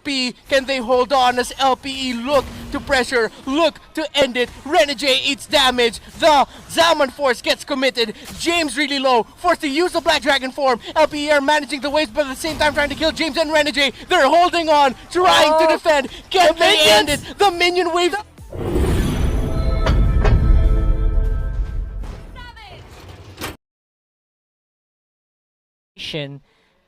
NXP, can they hold on as LPE look to pressure, look to end it? Renegade eats damage, the Zaman Force gets committed, James really low, forced to use the Black Dragon form. LPE are managing the waves, but at the same time trying to kill James and Renegade. They're holding on, trying to defend. Can they end it? The minion wave.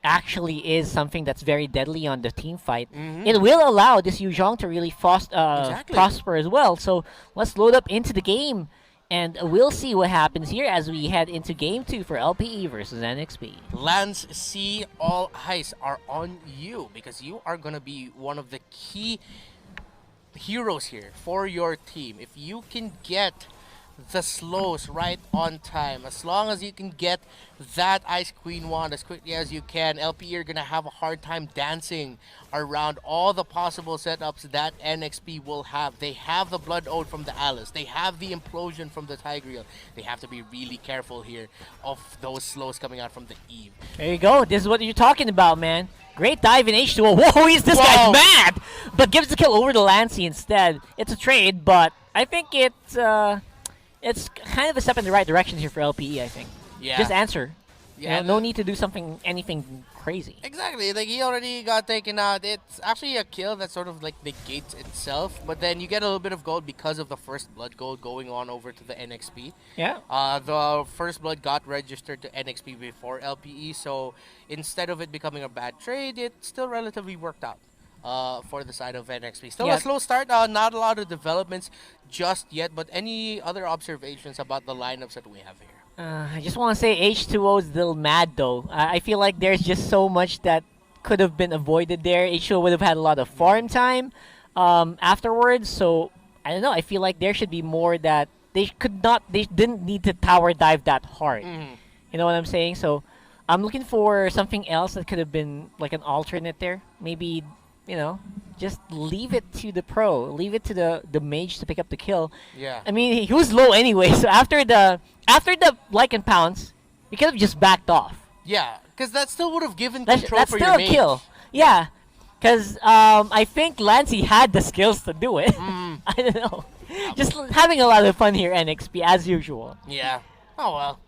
Actually is something that's very deadly on the team fight. It will allow this Yuzhong to really prosper as well. So let's load up into the game, and we'll see what happens here as we head into Game 2 for LPE versus NXP. Lance C, all eyes are on you because you are going to be one of the key heroes here for your team. If you can get the slows right on time, as long as you can get that Ice Queen wand as quickly as you can, LPE are gonna have a hard time dancing around all the possible setups that NXP will have. They have the Blood Ode from the Alice, they have the Implosion from the Tigreal. They have to be really careful here of those slows coming out from the Eve. There you go, this is what you're talking about, man. Great dive in H2O. Whoa, this guy's mad! But gives the kill over to Lancey instead. It's a trade, but I think it's kind of a step in the right direction here for LPE, I think. Yeah. Just answer. Yeah. No need to do anything crazy. Exactly. Like, he already got taken out. It's actually a kill that sort of like negates itself, but then you get a little bit of gold because of the first blood gold going on over to the NXP. Yeah. The first blood got registered to NXP before LPE, so instead of it becoming a bad trade, it still relatively worked out. For the side of NXP. Still a slow start, not a lot of developments just yet, but any other observations about the lineups that we have here? I just want to say H2O is a little mad though. I feel like there's just so much that could have been avoided there. H2O would have had a lot of farm time afterwards, so I don't know. I feel like there should be more that they didn't need to tower dive that hard. You know what I'm saying? So I'm looking for something else that could have been like an alternate there. Maybe, you know, just leave it to the pro. Leave it to the mage to pick up the kill. Yeah. I mean, he was low anyway, so after the Lycan pounce, he could have just backed off. Yeah, because that still would have given control that's for still your a mage. kill. Yeah, because I think Lancey had the skills to do it. I don't know. Just having a lot of fun here, NXP, as usual. Yeah. Oh, well.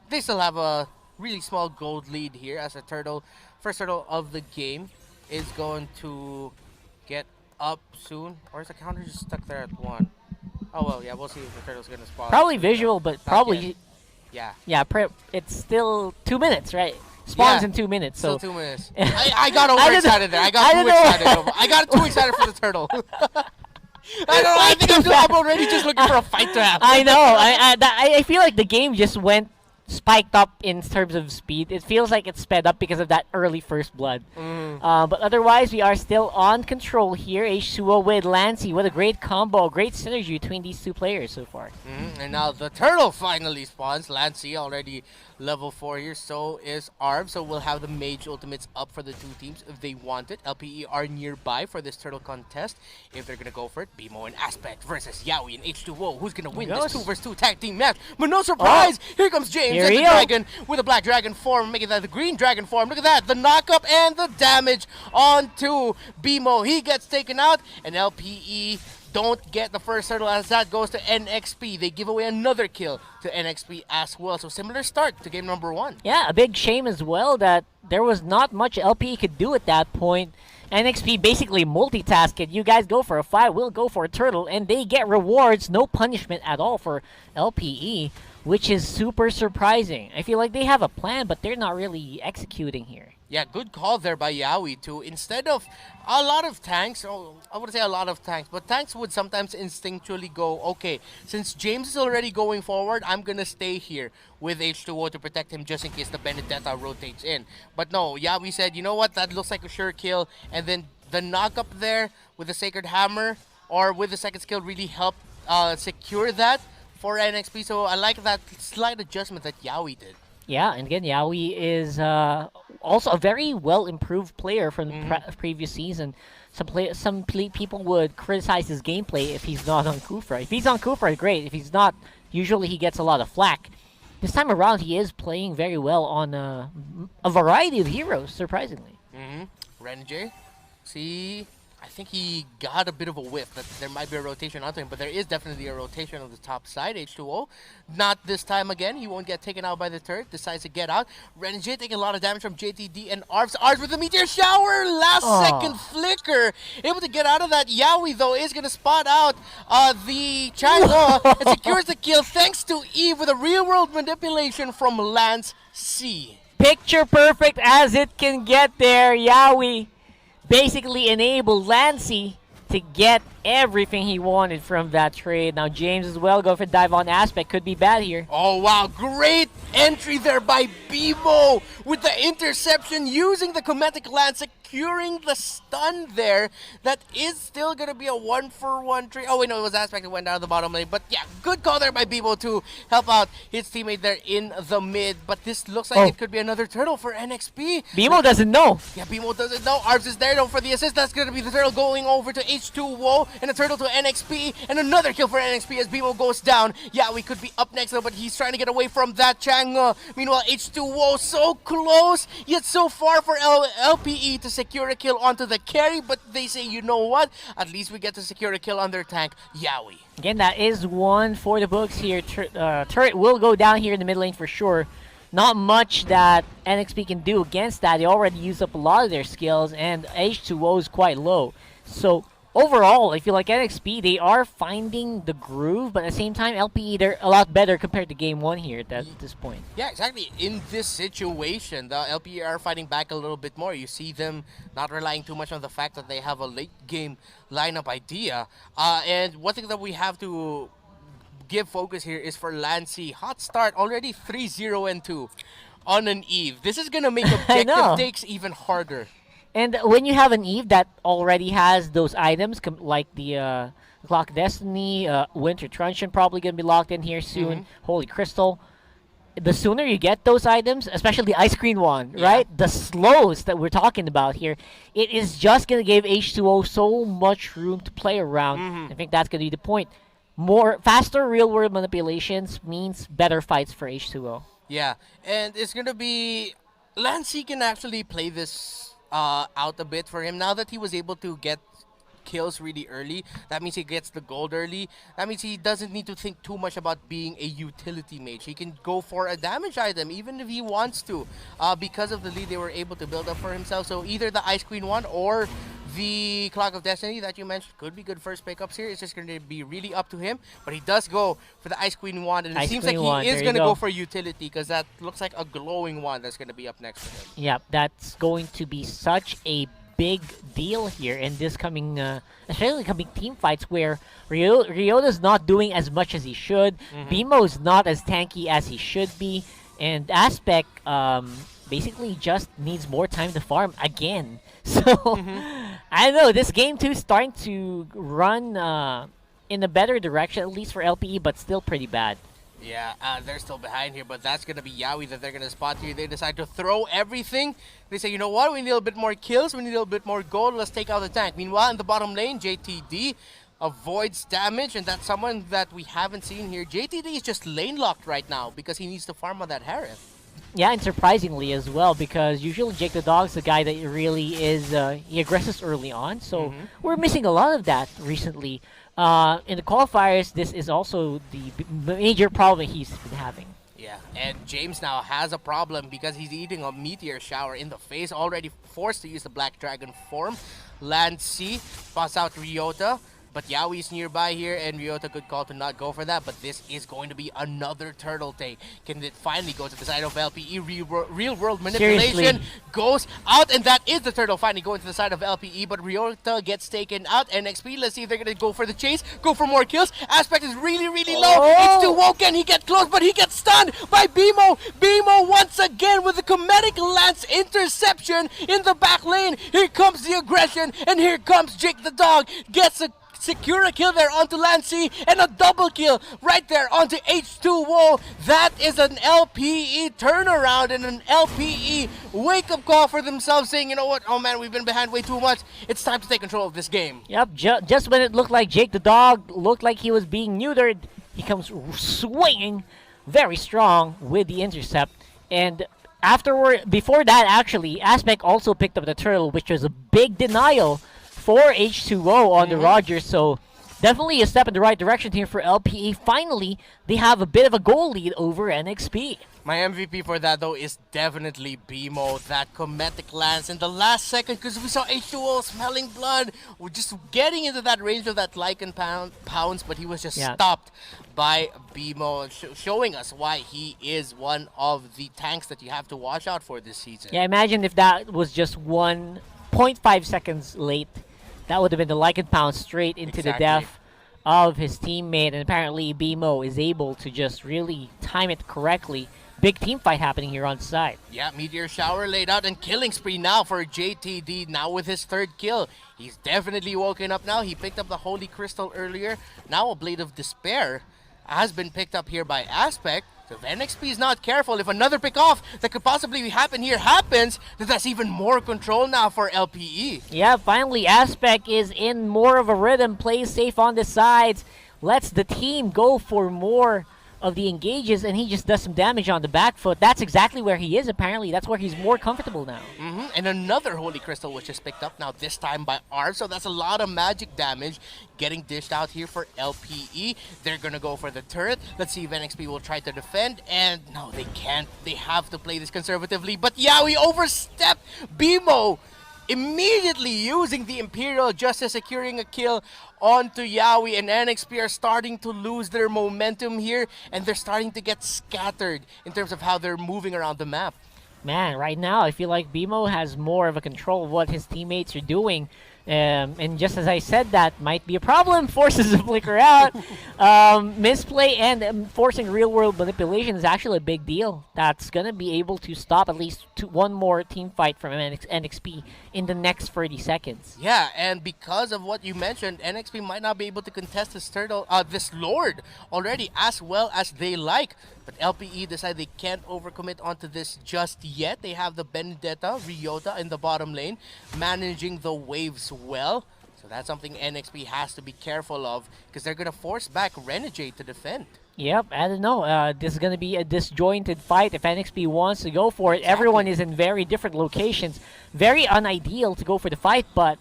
They still have a really small gold lead here as a turtle. First turtle of the game is going to get up soon. Or is the counter just stuck there at 1? Oh, well, yeah, we'll see if the turtle's going to spawn. Probably visual, but probably... Yeah. Yeah, it's still 2 minutes, right? Spawns in 2 minutes, so... Still 2 minutes. I got overexcited there. I got too excited. I got too excited for the turtle. I don't know. I think I'm already just looking for a fight to have. I know. I feel like the game just went spiked up in terms of speed. It feels like it's sped up because of that early first blood. But otherwise, we are still on control here. H2O with Lancey. What a great combo. Great synergy between these two players so far. And now the turtle finally spawns. Lancey already level 4 here. So is Arb. So we'll have the mage ultimates up for the two teams if they want it. LPE are nearby for this turtle contest. If they're going to go for it, BMO and Aspect versus Yaoi and H2O. Who's going to win this 2 vs 2 tag team match? But no surprise, here comes James and the dragon with a black dragon form, making that the green dragon form. Look at that, the knockup and the damage onto BMO. He gets taken out, and LPE don't get the first turtle as that goes to NXP. They give away another kill to NXP as well. So similar start to game number 1. Yeah, a big shame as well that there was not much LPE could do at that point. NXP basically multitask it. You guys go for a fight, we'll go for a turtle, and they get rewards, no punishment at all for LPE, which is super surprising. I feel like they have a plan, but they're not really executing here. Yeah, good call there by Yaoi too. Instead of a lot of tanks, I would say a lot of tanks, but tanks would sometimes instinctually go, okay, since James is already going forward, I'm going to stay here with H2O to protect him just in case the Benedetta rotates in. But no, Yaoi said, you know what, that looks like a sure kill, and then the knock up there with the Sacred Hammer or with the second skill really helped secure that for NXP. So I like that slight adjustment that Yaoi did. Yeah, and again, Yaoi is also a very well-improved player from the previous season. Some people would criticize his gameplay if he's not on Kufra. If he's on Kufra, great. If he's not, usually he gets a lot of flack. This time around, he is playing very well on a variety of heroes, surprisingly. Renegade See, I think he got a bit of a whiff that there might be a rotation onto him, but there is definitely a rotation on the top side. H2O, not this time again. He won't get taken out by the turret. Decides to get out. Renjay taking a lot of damage from JTD and Arvs. Arvs with the meteor shower. Last second flicker. Able to get out of that. Yaoi, though, is going to spot out the Chango and secures the kill thanks to Eve with a real-world manipulation from Lance C. Picture perfect as it can get there. Yaoi basically enabled Lancey to get everything he wanted from that trade. Now James as well, go for dive on aspect. Could be bad here. Oh, wow. Great entry there by Bimo with the interception using the Cometic Lance, securing the stun there. That is still going to be a 1-for-1 trade. Oh, wait, no, it was aspect that went down the bottom lane. But yeah, good call there by Bimo to help out his teammate there in the mid. But this looks like it could be another turtle for NXP. Bimo doesn't know. Yeah, Bimo doesn't know. Arvs is there though for the assist. That's going to be the turtle going over to H2O and a turtle to NXP. And another kill for NXP as Bimo goes down. Yeah, we could be up next though, but he's trying to get away from that Chang. Meanwhile, H2O so close, yet so far for LPE to secure a kill onto the carry. But they say, you know what? At least we get to secure a kill on their tank, Yaoi. Again, that is one for the books here. Turret will go down here in the mid lane for sure. Not much that NXP can do against that. They already used up a lot of their skills, and H2O is quite low. So overall, I feel like NXP, they are finding the groove, but at the same time, LPE, they're a lot better compared to game one here at this point. Yeah, exactly. In this situation, the LPE are fighting back a little bit more. You see them not relying too much on the fact that they have a late game lineup idea. And one thing that we have to give focus here is for Lancey. Hot start, already 3-0-2 on an Eve. This is going to make objective takes even harder. And when you have an Eve that already has those items, like the Clock Destiny, Winter Truncheon probably going to be locked in here soon, Holy Crystal, the sooner you get those items, especially the Ice Cream one, right? The slows that we're talking about here, it is just going to give H2O so much room to play around. I think that's going to be the point. Faster real-world manipulations means better fights for H2O. Yeah, and it's going to be... Lancey can actually play this out a bit for him. Now that he was able to get kills really early, that means he gets the gold early. That means he doesn't need to think too much about being a utility mage. He can go for a damage item even if he wants to, because of the lead they were able to build up for himself. So either the Ice Queen one or the Clock of Destiny that you mentioned could be good first pickups here. It's just going to be really up to him. But he does go for the Ice Queen wand, and it seems like he is going to go for utility because that looks like a glowing wand that's going to be up next for him. Yeah, that's going to be such a big deal here in this coming, especially coming team fights where Ryota's not doing as much as he should. Bimo's not as tanky as he should be, and Aspect basically just needs more time to farm again. So I don't know, this game too is starting to run in a better direction, at least for LPE, but still pretty bad. Yeah, they're still behind here, but that's going to be Yaoi that they're going to spot here. They decide to throw everything. They say, you know what, we need a little bit more kills, we need a little bit more gold, let's take out the tank. Meanwhile, in the bottom lane, JTD avoids damage, and that's someone that we haven't seen here. JTD is just lane locked right now because he needs to farm on that Harith. Yeah, and surprisingly as well, because usually Jake the Dog's the guy that really is, he aggresses early on, so we're missing a lot of that recently. In the qualifiers, this is also the major problem he's been having. Yeah, and James now has a problem because he's eating a meteor shower in the face, already forced to use the Black Dragon form. Lancey spots out Ryota, but Yaoi's nearby here, and Ryota could call to not go for that, but this is going to be another turtle take. Can it finally go to the side of LPE? Real-world manipulation goes out, and that is the turtle finally going to the side of LPE, but Ryota gets taken out. NXP, let's see if they're going to go for the chase, go for more kills. Aspect is really, really low. It's too woke, and he gets close, but he gets stunned by Bimo. Bimo once again with the Cometic Lance interception in the back lane. Here comes the aggression, and here comes Jake the Dog. Gets a secure a kill there onto Lancey, and a double kill right there onto H2O. That is an LPE turnaround and an LPE wake-up call for themselves, saying, you know what, oh man, we've been behind way too much. It's time to take control of this game. Yep, just when it looked like Jake the Dog looked like he was being neutered, he comes swinging very strong with the intercept. And before that, actually, Aspect also picked up the turtle, which was a big denial for H2O on the Rogers. So definitely a step in the right direction here for LPE. Finally, they have a bit of a goal lead over NXP. My MVP for that, though, is definitely BMO. That Cometic lance in the last second, because we saw H2O smelling blood. We're just getting into that range of that Lycan pounce, but he was just stopped by BMO, showing us why he is one of the tanks that you have to watch out for this season. Yeah, imagine if that was just 1.5 seconds late. That would have been the Lycan pounce straight into the death of his teammate, and apparently BMO is able to just really time it correctly. Big team fight happening here on side. Yeah, Meteor Shower laid out and killing spree now for JTD, now with his third kill. He's definitely woken up now. He picked up the Holy Crystal earlier. Now a Blade of Despair has been picked up here by Aspect. So if NXP is not careful, if another pick off that could possibly happen here happens, then that's even more control now for LPE. Yeah, finally Aspect is in more of a rhythm, plays safe on the sides, lets the team go for more of the engages, and he just does some damage on the back foot. That's exactly where he is, apparently. That's where he's more comfortable now. And another Holy Crystal was just picked up now, this time by Arv, so that's a lot of magic damage getting dished out here for LPE. They're gonna go for the turret. Let's see if NXP will try to defend, and no, they can't. They have to play this conservatively, but yeah, we overstepped. BMO immediately using the Imperial Justice, securing a kill onto Yawi, and NXP are starting to lose their momentum here, and they're starting to get scattered in terms of how they're moving around the map. Man, right now I feel like BMO has more of a control of what his teammates are doing. And just as I said, that might be a problem. Forces to flicker out. Misplay and forcing real-world manipulation is actually a big deal. That's going to be able to stop at least one more team fight from NXP in the next 30 seconds. Yeah, and because of what you mentioned, NXP might not be able to contest this Lord already as well as they like. But LPE decide they can't overcommit onto this just yet. They have the Benedetta, Ryota in the bottom lane, managing the waves well. So that's something NXP has to be careful of, because they're going to force back Renegade to defend. Yep, I don't know. This is going to be a disjointed fight if NXP wants to go for it. Exactly. Everyone is in very different locations. Very unideal to go for the fight, but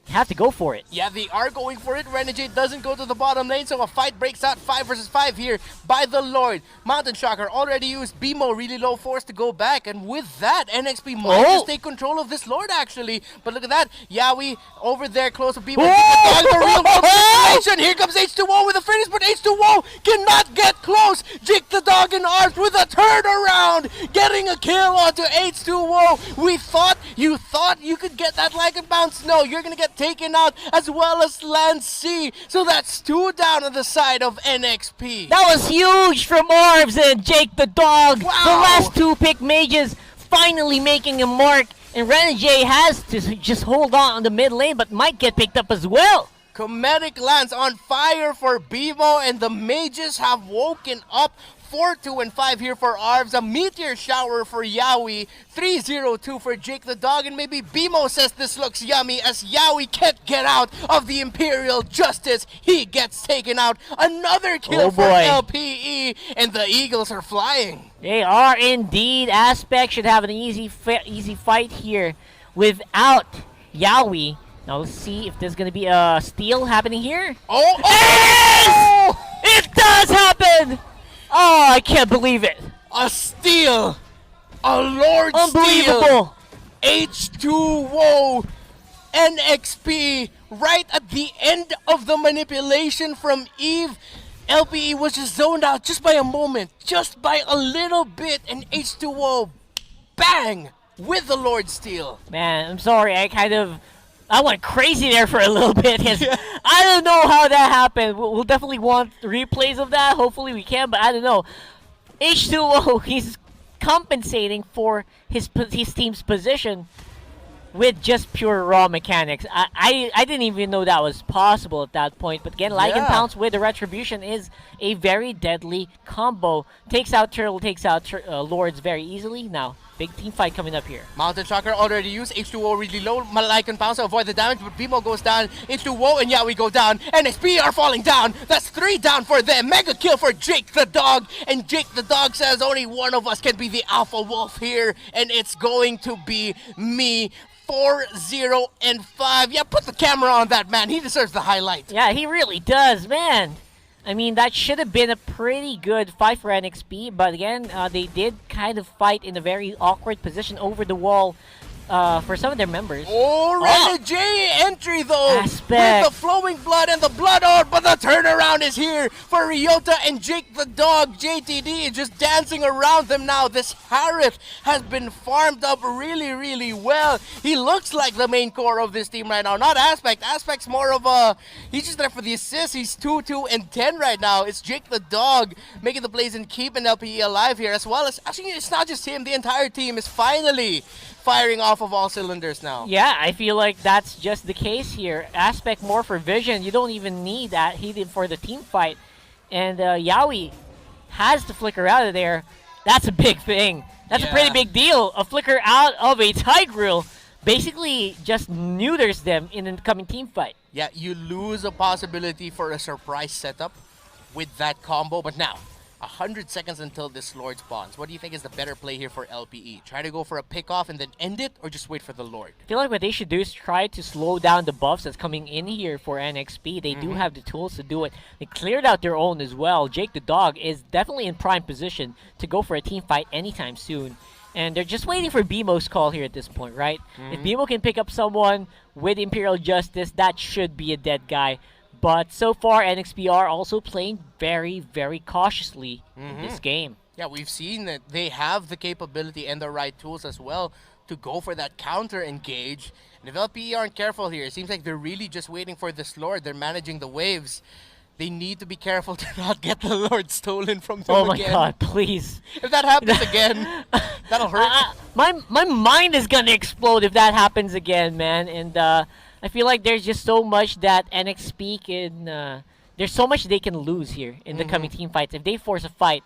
have to go for it. Yeah, they are going for it. Renegade doesn't go to the bottom lane, so a fight breaks out 5 versus 5 here by the Lord. Mountain Shocker already used BMO, really low force to go back, and with that, NXP might just take control of this Lord actually. But look at that, Yawi over there close to BMO. The real world situation. Here comes H2O with a finish, but H2O cannot get close. Jake the Dog in arms with a turnaround, getting a kill onto H2O. You thought you could get that like and bounce. No, you're gonna get taken out, as well as Land C. So that's 2 down on the side of NXP. That was huge from Orbs and Jake the Dog. Wow. The last 2 pick mages finally making a mark, and Renegade has to just hold on the mid lane, but might get picked up as well. Cometic lands on fire for BMO, and the mages have woken up. 4-2 and 5 here for Arvs, a Meteor Shower for Yawi, 3-0-2 for Jake the Dog, and maybe BMO says this looks yummy as Yawi can't get out of the Imperial Justice. He gets taken out. Another kill for LPE, and the Eagles are flying. They are indeed. Aspect should have an easy fight here without Yawi. Now let's see if there's going to be a steal happening here. It does happen! Oh, I can't believe it. A steal. A Lord Unbelievable. Steal. H2O. NXP right at the end of the manipulation from Eve. LPE was just zoned out just by a moment, just by a little bit, and H2O, bang, with the Lord Steal. Man, I'm sorry, I went crazy there for a little bit. I don't know how that happened. We'll definitely want replays of that. Hopefully we can, but I don't know. H2O, he's compensating for his team's position with just pure raw mechanics. I didn't even know that was possible at that point. But again, Lycan Pounce with the Retribution is a very deadly combo. Takes out Turtle, takes out Lords very easily. Now, Big team fight coming up here. Mountain Shocker already used. H2O really low. Malaikan pounds to avoid the damage, but Bimo goes down. H2O and Yaoi go down. NXP are falling down. That's 3 down for them. Mega kill for Jake the Dog. And Jake the Dog says only one of us can be the Alpha Wolf here. And it's going to be me. 4-0-5. Yeah, put the camera on that man. He deserves the highlight. Yeah, he really does, man. I mean, that should have been a pretty good fight for NXP, but again, they did kind of fight in a very awkward position over the wall for some of their members. Oh, Renegade entry though, Aspect. with the flowing blood and the blood out, but the turnaround is here for Ryota and Jake the Dog. JTD is just dancing around them now. This Harith has been farmed up really, really well. He looks like the main core of this team right now, not Aspect. Aspect's more of a, he's just there for the assist. He's 2-2-10 right now. It's Jake the Dog making the plays and keeping LPE alive here, as well as, actually it's not just him, the entire team is finally firing off of all cylinders now. Yeah, I feel like that's just the case here. Aspect more for vision. You don't even need that. He did for the team fight. And Yaoi has to flicker out of there. That's a big thing. That's a pretty big deal. A flicker out of a Tigreal basically just neuters them in the coming team fight. Yeah, you lose a possibility for a surprise setup with that combo, but now 100 seconds until this Lord spawns. What do you think is the better play here for LPE? Try to go for a pick-off and then end it, or just wait for the Lord? I feel like what they should do is try to slow down the buffs that's coming in here for NXP. They do have the tools to do it. They cleared out their own as well. Jake the Dog is definitely in prime position to go for a team fight anytime soon. And they're just waiting for Bimo's call here at this point, right? If Bimo can pick up someone with Imperial Justice, that should be a dead guy. But so far, NXP are also playing very, very cautiously in this game. Yeah, we've seen that they have the capability and the right tools as well to go for that counter engage. And if LPE aren't careful here, it seems like they're really just waiting for this Lord. They're managing the waves. They need to be careful to not get the Lord stolen from them Oh again. my god, please. If that happens again, that'll hurt. My mind is gonna explode if that happens again, man. And I feel like there's just so much that NXP can... there's so much they can lose here in the coming team fights. If they force a fight,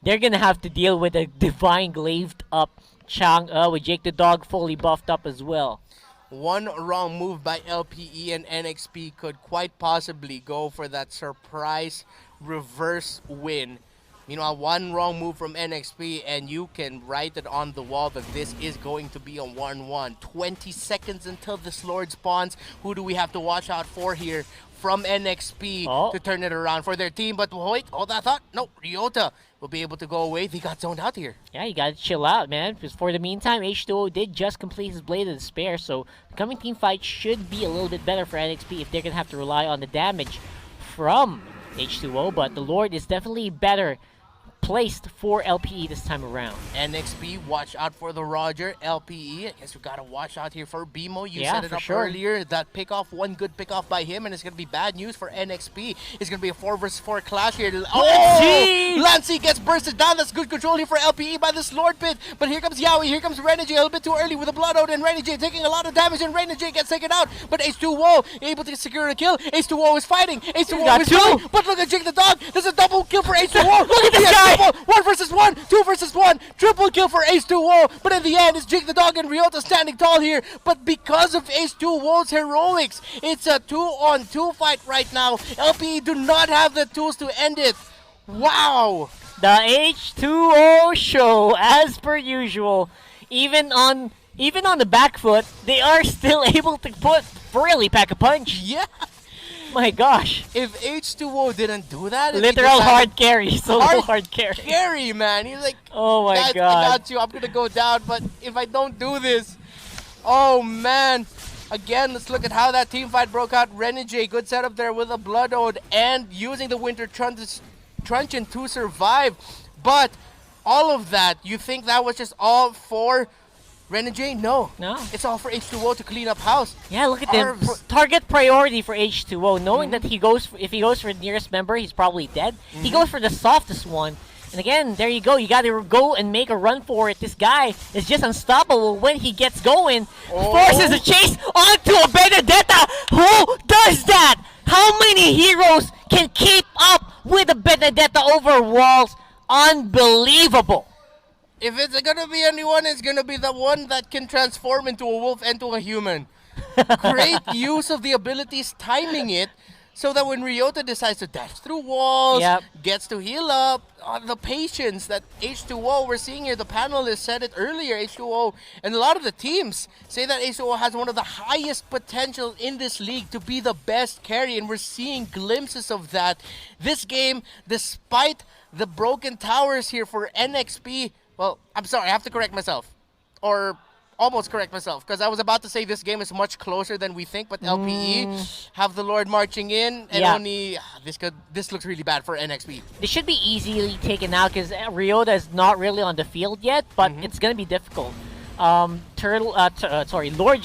they're gonna have to deal with a divine glazed up Chang'e with Jake the Dog fully buffed up as well. One wrong move by LPE and NXP could quite possibly go for that surprise reverse win. Meanwhile, one wrong move from NXP and you can write it on the wall that this is going to be a 1-1. 20 seconds until this Lord spawns. Who do we have to watch out for here from NXP to turn it around for their team? But wait, hold that thought. No, Ryota will be able to go away. They got zoned out here. Yeah, you gotta chill out, man. Because for the meantime, H2O did just complete his Blade of Despair, so the coming team fight should be a little bit better for NXP if they're gonna have to rely on the damage from H2O. But the Lord is definitely better placed for LPE this time around. NXP, watch out for the Roger. LPE, I guess we gotta watch out here for Bimo. You set it up sure. earlier. That pickoff, one good pickoff by him, and it's gonna be bad news for NXP. It's gonna be a 4 versus 4 clash here. Oh! Lancey gets bursted down. That's good control here for LPE by this Lord Pit. But here comes Yaoi, here comes Renegade, a little bit too early with the blood out, and Renegade taking a lot of damage, and Renegade gets taken out. But H2O able to secure a kill. H2O is fighting. H2O is fighting. But look at Jake the Dog. There's a double kill for H2O. Look at this guy! 1 versus 1, 2 versus 1, triple kill for H2O, but in the end, it's Jake the Dog and Ryota standing tall here, but because of H2O's heroics, it's a 2-on-2 fight right now. LPE do not have the tools to end it. Wow! The H2O show, as per usual, even on the back foot, they are still able to really pack a punch. Yeah! My gosh. If H2O didn't do that... Literal hard carry. Solo hard carry. Carry, man. He's like, oh my guys, god. I got you. I'm going to go down, but if I don't do this... Oh, man. Again, let's look at how that team fight broke out. Renegade, good setup there with a Blood Ode and using the Winter Truncheon to survive. But all of that, you think that was just all for... Renegade? No. It's all for H2O to clean up house. Yeah, look at them. Target priority for H2O, knowing that if he goes for the nearest member, he's probably dead. He goes for the softest one. And again, there you go. You got to go and make a run for it. This guy is just unstoppable when he gets going. Forces a chase onto a Benedetta. Who does that? How many heroes can keep up with a Benedetta over walls? Unbelievable. If it's gonna be anyone, it's gonna be the one that can transform into a wolf and to a human. Great use of the abilities, timing it so that when Ryota decides to dash through walls, Yep. gets to heal up, the patience that H2O, we're seeing here, the panelists said it earlier, H2O, and a lot of the teams say that H2O has one of the highest potential in this league to be the best carry, and we're seeing glimpses of that. This game, despite the broken towers here for NXP, well, I'm sorry, I have to correct myself. Or almost correct myself, because I was about to say this game is much closer than we think, but LPE have the Lord marching in, and Yeah. only this looks really bad for NXP. This should be easily taken out because Ryota is not really on the field yet, but it's gonna be difficult. Lord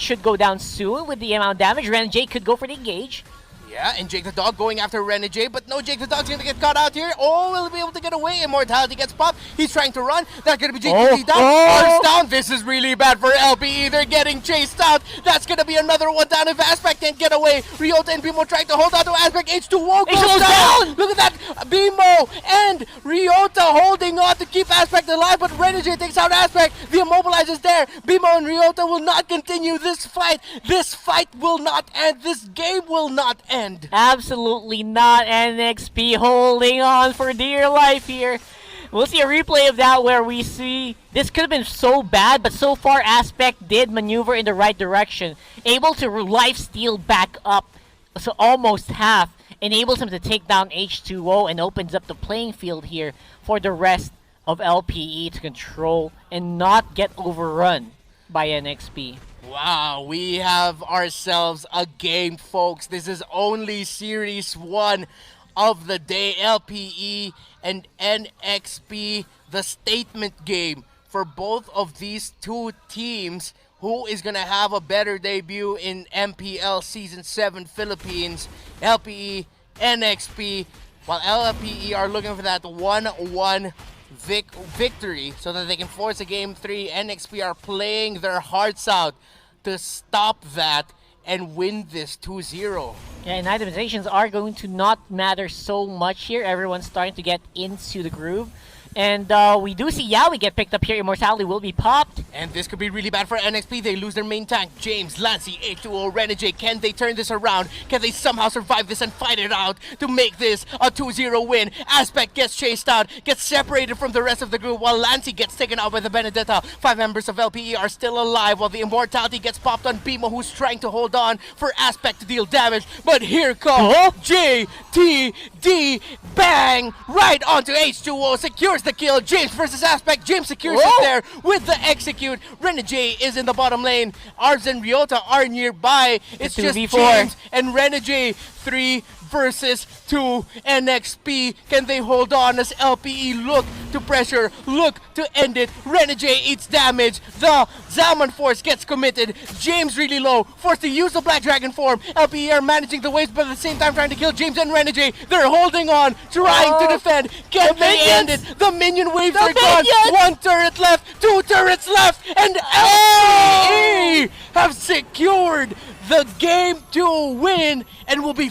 should go down soon with the amount of damage. Ren J could go for the engage. Yeah, and Jake the Dog going after Renegade, but no, Jake the Dog's gonna get caught out here. Oh, will be able to get away. Immortality gets popped. He's trying to run. That's gonna be JTT down. Arms down. This is really bad for LPE. They're getting chased out. That's gonna be another one down if Aspect can't get away. Ryota and Bimo trying to hold on to Aspect. H2O goes H2O down! Look at that. Bimo and Ryota holding on to keep Aspect alive, but Renegade takes out Aspect. The immobilize is there. Bimo and Ryota will not continue this fight. This fight will not end. This game will not end. Absolutely not. NXP holding on for dear life here. We'll see a replay of that where we see this could have been so bad, but so far Aspect did maneuver in the right direction, able to life steal back up, so almost half, enables him to take down H2O and opens up the playing field here for the rest of LPE to control and not get overrun by NXP. Wow, we have ourselves a game, folks. This is only Series 1 of the day. LPE and NXP, the statement game for both of these two teams. Who is going to have a better debut in MPL Season 7 Philippines? LPE, NXP, while LPE are looking for that 1-1 victory so that they can force a Game 3. NXP are playing their hearts out to stop that and win this 2-0. Yeah, and itemizations are going to not matter so much here. Everyone's starting to get into the groove. And we do see Yaoi get picked up here. Immortality will be popped. And this could be really bad for NXP. They lose their main tank, James, Lancy, H2O, Renegade. Can they turn this around? Can they somehow survive this and fight it out to make this a 2-0 win? Aspect gets chased out, gets separated from the rest of the group, while Lancy gets taken out by the Benedetta. 5 members of LPE are still alive, while the Immortality gets popped on Bimo, who's trying to hold on for Aspect to deal damage. But here comes JTD. Bang! Right onto H2O. Secures the kill. James versus Aspect. James secures it there with the execute. Renegade is in the bottom lane. Arbs and Ryota are nearby. It's just 2v4. James and Renegade. 3 versus 2. NXP, can they hold on as LPE look to pressure, look to end it? Renegade eats damage. The Zaman Force gets committed. James really low, forced to use the Black Dragon form. LPE are managing the waves, but at the same time trying to kill James and Renegade. They're holding on, trying to defend. Can they end it? The minion waves are gone. 1 turret left, 2 turrets left, and LPE have secured the game to win and will be